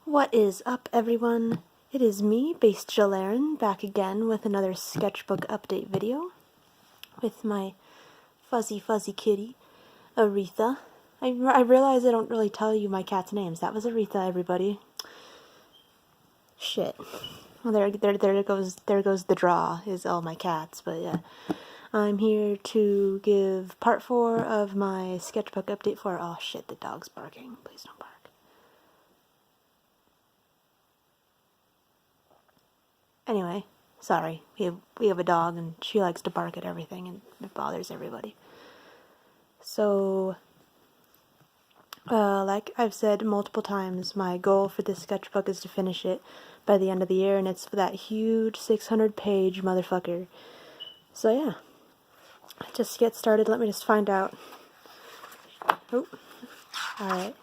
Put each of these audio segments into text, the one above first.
What is up, everyone? It is me, Based Jalarin, back again with another sketchbook update video with my fuzzy kitty, Aretha. I realize I don't really tell you my cat's names. That was Aretha, everybody. Shit. Well, there goes the draw, is all my cats, but yeah. I'm here to give part 4 of my sketchbook update for... Oh shit, the dog's barking. Please don't bark. Anyway, sorry, we have a dog and she likes to bark at everything and it bothers everybody. So, like I've said multiple times, my goal for this sketchbook is to finish it by the end of the year, and it's for that huge 600-page motherfucker. So yeah, just get started. Let me just find out. Oh, alright.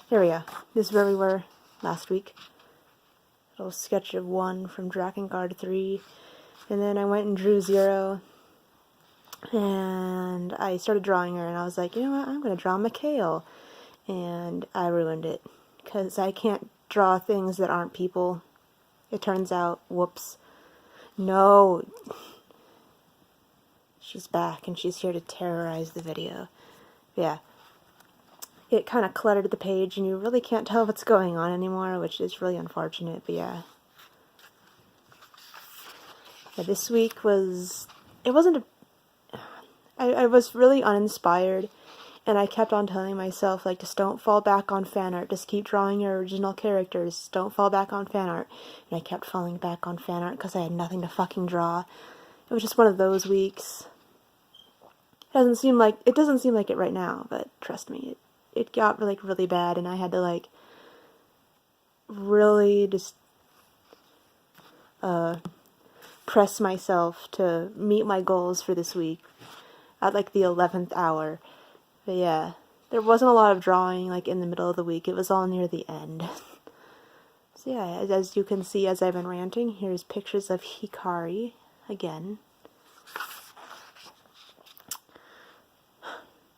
Here we go. This is where we were last week. Little sketch of 1 from Drakengard 3, and then I went and drew 0, and I started drawing her, and I was like, you know what, I'm going to draw Mikhail, and I ruined it, because I can't draw things that aren't people, it turns out. Whoops. No. She's back, and she's here to terrorize the video. Yeah. It kind of cluttered the page, and you really can't tell what's going on anymore, which is really unfortunate, but yeah. This week was... It wasn't a... I was really uninspired, and I kept on telling myself, like, just don't fall back on fan art, just keep drawing your original characters, don't fall back on fan art. And I kept falling back on fan art because I had nothing to fucking draw. It was just one of those weeks. It doesn't seem like it right now, but trust me, it got really bad, and I had to like really just press myself to meet my goals for this week at like the 11th hour. But yeah, there wasn't a lot of drawing like in the middle of the week. It was all near the end. So yeah, as you can see as I've been ranting, here's pictures of Hikari again.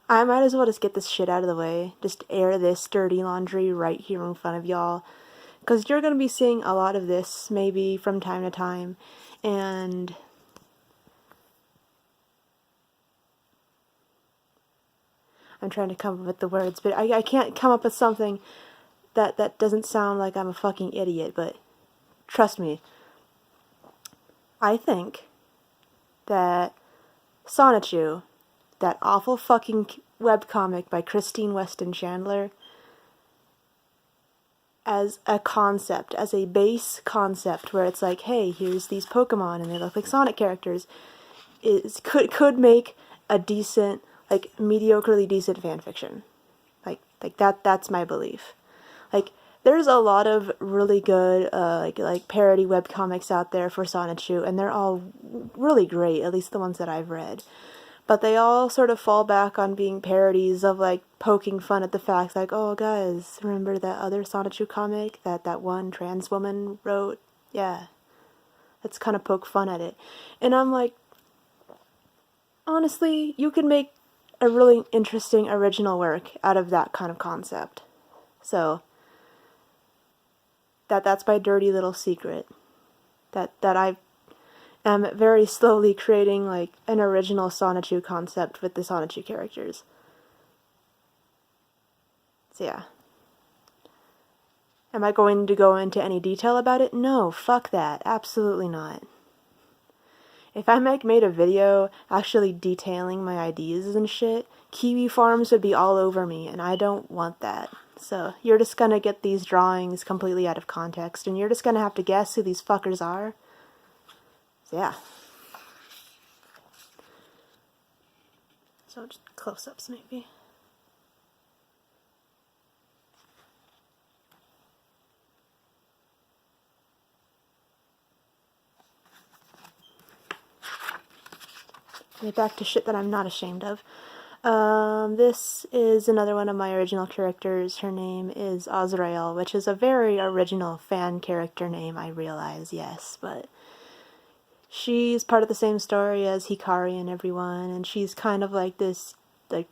I might as well just get this shit out of the way. Just air this dirty laundry right here in front of y'all. Because you're going to be seeing a lot of this, maybe from time to time. And I'm trying to come up with the words, but I can't come up with something that doesn't sound like I'm a fucking idiot. But trust me, I think that Sonichu, that awful fucking webcomic by Christine Weston Chandler, as a concept, as a base concept, where it's like, hey, here's these Pokemon and they look like Sonic characters, could make a decent, like, mediocrely decent fanfiction. Like that's my belief. Like, there's a lot of really good, like parody webcomics out there for Sonichu, and they're all really great, at least the ones that I've read. But they all sort of fall back on being parodies of, like, poking fun at the fact, like, oh, guys, remember that other Sonichu comic that one trans woman wrote? Yeah. Let's kind of poke fun at it. And I'm like, honestly, you could make a really interesting original work out of that kind of concept. So, that's my dirty little secret. That I'm very slowly creating, like, an original Sonichu concept with the Sonichu characters. So yeah. Am I going to go into any detail about it? No, fuck that. Absolutely not. If I made a video actually detailing my ideas and shit, Kiwi Farms would be all over me, and I don't want that. So you're just gonna get these drawings completely out of context, and you're just gonna have to guess who these fuckers are. Yeah. So just close-ups maybe. Get back to shit that I'm not ashamed of. This is another one of my original characters. Her name is Azrael, which is a very original fan character name, I realize, yes, but she's part of the same story as Hikari and everyone, and she's kind of like this, like,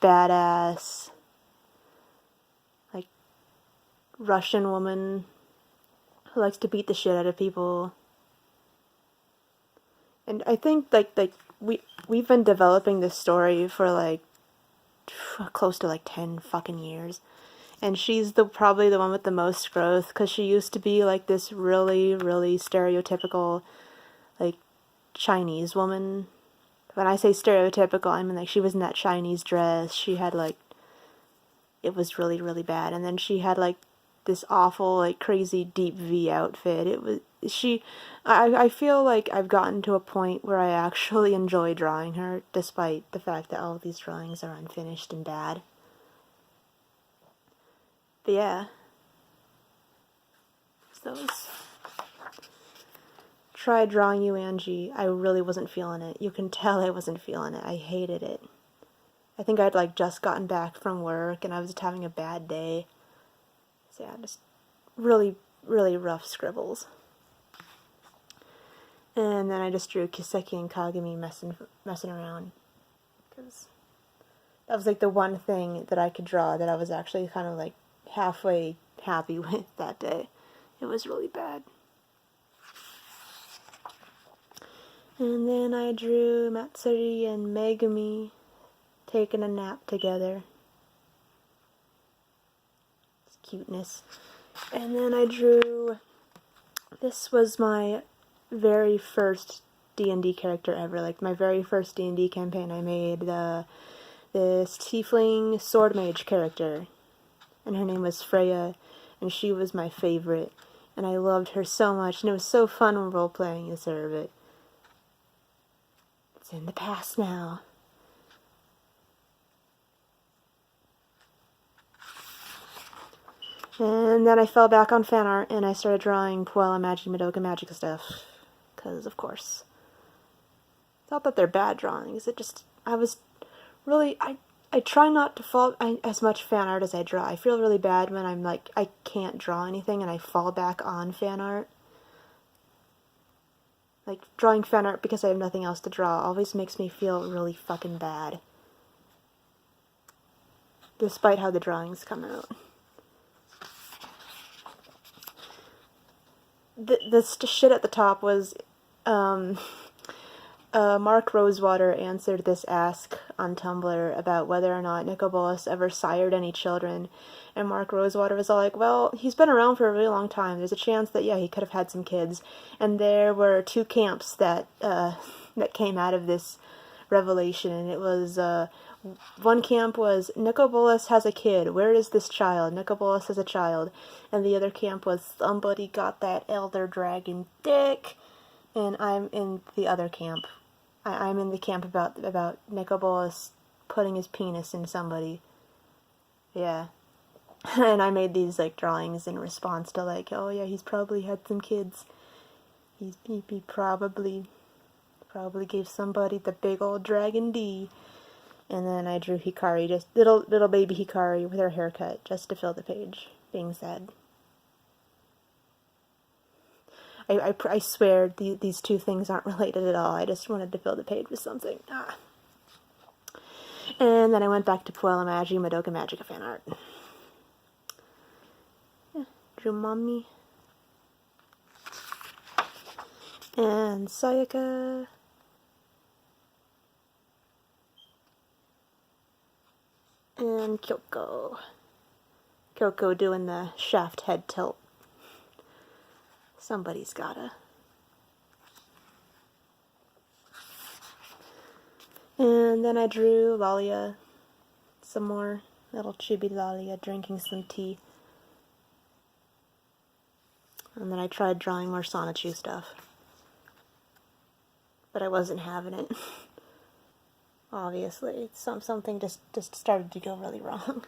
badass, like, Russian woman who likes to beat the shit out of people. And I think we've been developing this story for like close to like 10 fucking years. And she's probably the one with the most growth, because she used to be like this really, really stereotypical, like, Chinese woman. When I say stereotypical, I mean like she was in that Chinese dress. She had like, it was really, really bad. And then she had like this awful, like, crazy deep V outfit. I feel like I've gotten to a point where I actually enjoy drawing her, despite the fact that all of these drawings are unfinished and bad. But yeah. So tried drawing you, Angie. I really wasn't feeling it. You can tell I wasn't feeling it. I hated it. I think I'd like just gotten back from work and I was just having a bad day. So yeah, just really, really rough scribbles. And then I just drew Kiseki and Kagami messing around. Because that was like the one thing that I could draw that I was actually kind of like halfway happy with that day. It was really bad. And then I drew Matsuri and Megumi taking a nap together. It's cuteness. And then I drew, this was my very first D&D character ever, like my very first D&D campaign I made, this tiefling sword mage character, and her name was Freya, and she was my favorite, and I loved her so much, and it was so fun when role-playing as her, but it's in the past now. And then I fell back on fan art, and I started drawing Puella Magic Madoka Magic stuff, because of course. Not that they're bad drawings, I try not to fall as much fan art as I draw. I feel really bad when I'm like, I can't draw anything and I fall back on fan art. Like, drawing fan art because I have nothing else to draw always makes me feel really fucking bad. Despite how the drawings come out. The shit at the top was, Mark Rosewater answered this ask on Tumblr about whether or not Nicobolas ever sired any children, and Mark Rosewater was all like, well, he's been around for a really long time, there's a chance that, yeah, he could have had some kids, and there were two camps that came out of this revelation, and it was, one camp was, Nicobolas has a kid, where is this child? Nicobolas has a child, and the other camp was, somebody got that elder dragon dick, and I'm in the other camp. I'm in the camp about Nicobolas putting his penis in somebody. Yeah. And I made these, like, drawings in response to, like, oh yeah, he's probably had some kids. He probably gave somebody the big old dragon D. And then I drew Hikari, just little baby Hikari with her haircut, just to fill the page, being sad. I swear these two things aren't related at all. I just wanted to fill the page with something. And then I went back to Puella Magi Madoka Magica fan art. Yeah, drew Mommy. And Sayaka. And Kyoko. Kyoko doing the shaft head tilt. Somebody's gotta. And then I drew Lalia. Some more little chibi Lalia drinking some tea. And then I tried drawing more Sonichu stuff. But I wasn't having it. Obviously. Something just started to go really wrong.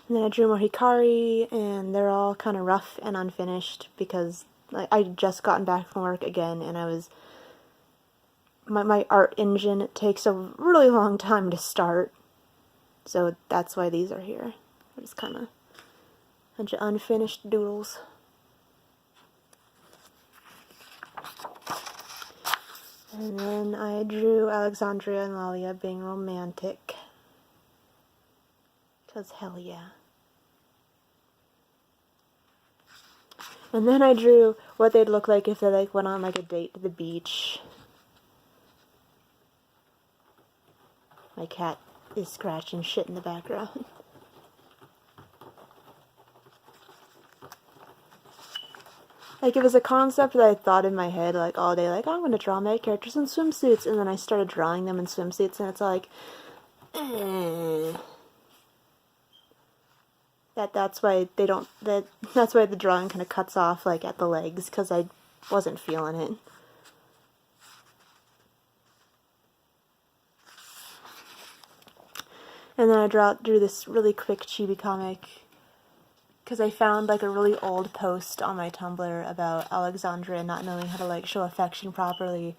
And then I drew more Hikari, and they're all kind of rough and unfinished because I'd just gotten back from work again, and I was... My art engine takes a really long time to start, so that's why these are here. They're just kind of a bunch of unfinished doodles. And then I drew Alexandria and Lalia being romantic. 'Cause hell yeah. And then I drew what they'd look like if they like went on like a date to the beach. My cat is scratching shit in the background. Like, it was a concept that I thought in my head, like, all day, like, oh, I'm going to draw my characters in swimsuits, and then I started drawing them in swimsuits, and it's like, That's why they don't, that's why the drawing kind of cuts off, like, at the legs, because I wasn't feeling it. And then I drew this really quick chibi comic, because I found, like, a really old post on my Tumblr about Alexandria not knowing how to, like, show affection properly,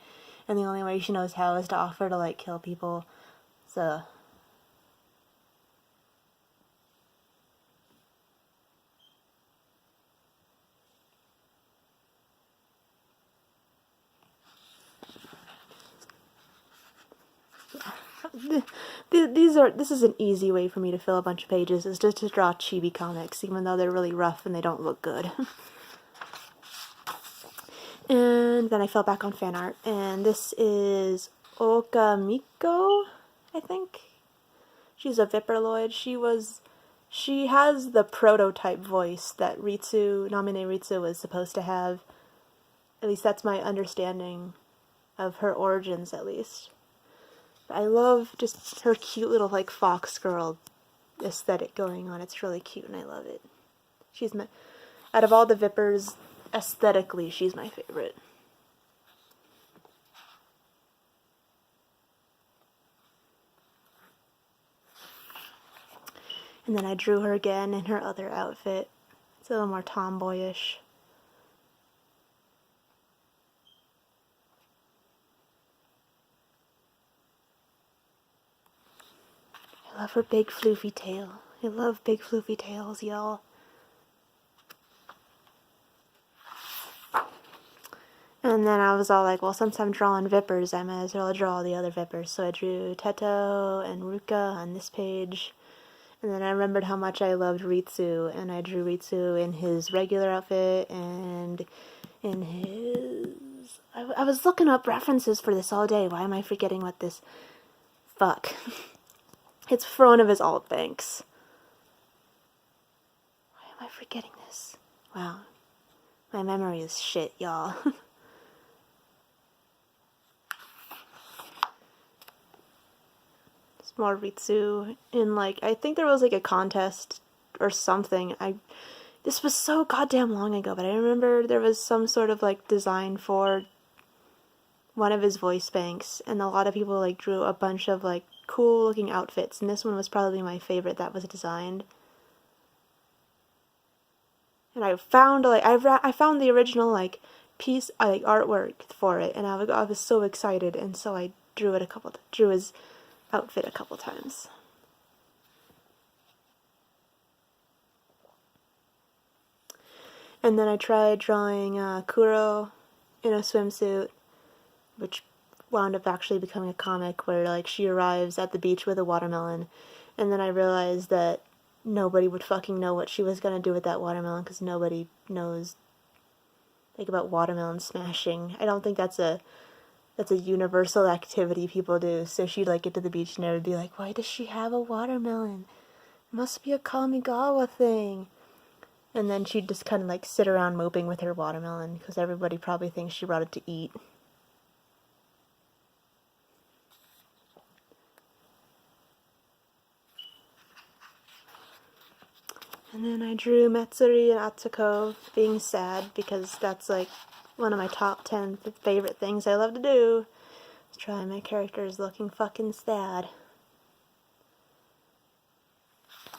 and the only way she knows how is to offer to, like, kill people, so... This is an easy way for me to fill a bunch of pages, is just to draw chibi comics, even though they're really rough and they don't look good. And then I fell back on fan art, and this is Okamiko, I think. She's a Viperloid. She has the prototype voice that Namine Ritsu was supposed to have. At least that's my understanding of her origins, at least. I love just her cute little, like, fox girl aesthetic going on. It's really cute, and I love it. Out of all the Vipers, aesthetically, she's my favorite. And then I drew her again in her other outfit. It's a little more tomboyish. I love her big floofy tail. I love big floofy tails, y'all. And then I was all like, well, since I'm drawing Vipers, I might as well draw all the other Vipers. So I drew Teto and Ruka on this page. And then I remembered how much I loved Ritsu, and I drew Ritsu in his regular outfit and in his... I was looking up references for this all day. Why am I forgetting what this... Fuck. It's for one of his alt banks. Why am I forgetting this? Wow. My memory is shit, y'all. It's more Ritsu in, like, I think there was, like, a contest or something. This was so goddamn long ago, but I remember there was some sort of, like, design for one of his voice banks, and a lot of people, like, drew a bunch of, like, cool looking outfits, and this one was probably my favorite that was designed. And I found, like, I found the original, like, piece, like, artwork for it, and I was so excited, and so I drew his outfit a couple times. And then I tried drawing Kuro in a swimsuit, which wound up actually becoming a comic where, like, she arrives at the beach with a watermelon, and then I realized that nobody would fucking know what she was gonna do with that watermelon, because nobody knows, like, about watermelon smashing. I don't think that's a universal activity people do. So she'd, like, get to the beach and everyone would be like, why does she have a watermelon? It must be a Kamigawa thing. And then she'd just kind of, like, sit around moping with her watermelon, because everybody probably thinks she brought it to eat. And then I drew Matsuri and Atsuko being sad, because that's, like, one of my top 10 favorite things I love to do. Is try my characters looking fucking sad.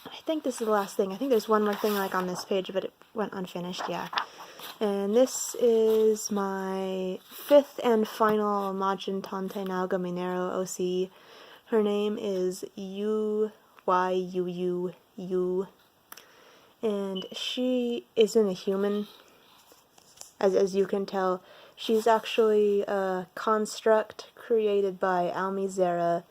I think this is the last thing. I think there's one more thing, like, on this page, but it went unfinished, yeah. And this is my 5th and final Majin Tante Naoga Minero OC. Her name is Yu. And she isn't a human, as you can tell. She's actually a construct created by Almi Zera,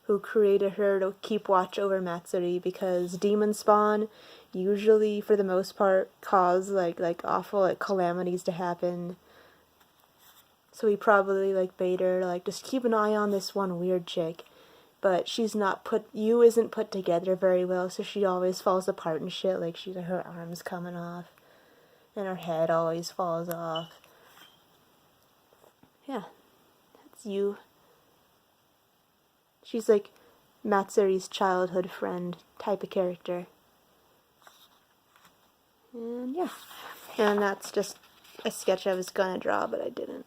who created her to keep watch over Matsuri, because demon spawn usually, for the most part, cause like awful like calamities to happen. So he probably like bade her to like just keep an eye on this one weird chick, but she's not Yu isn't put together very well, so she always falls apart and shit. Like her arms coming off, and her head always falls off. Yeah, that's Yu. She's like Matsuri's childhood friend type of character. And yeah, and that's just a sketch I was gonna draw, but I didn't.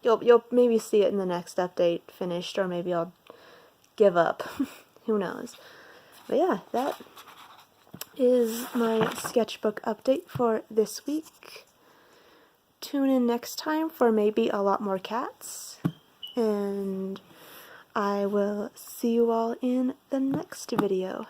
You'll maybe see it in the next update finished, or maybe I'll give up. Who knows? But yeah, that is my sketchbook update for this week. Tune in next time for maybe a lot more cats, and I will see you all in the next video.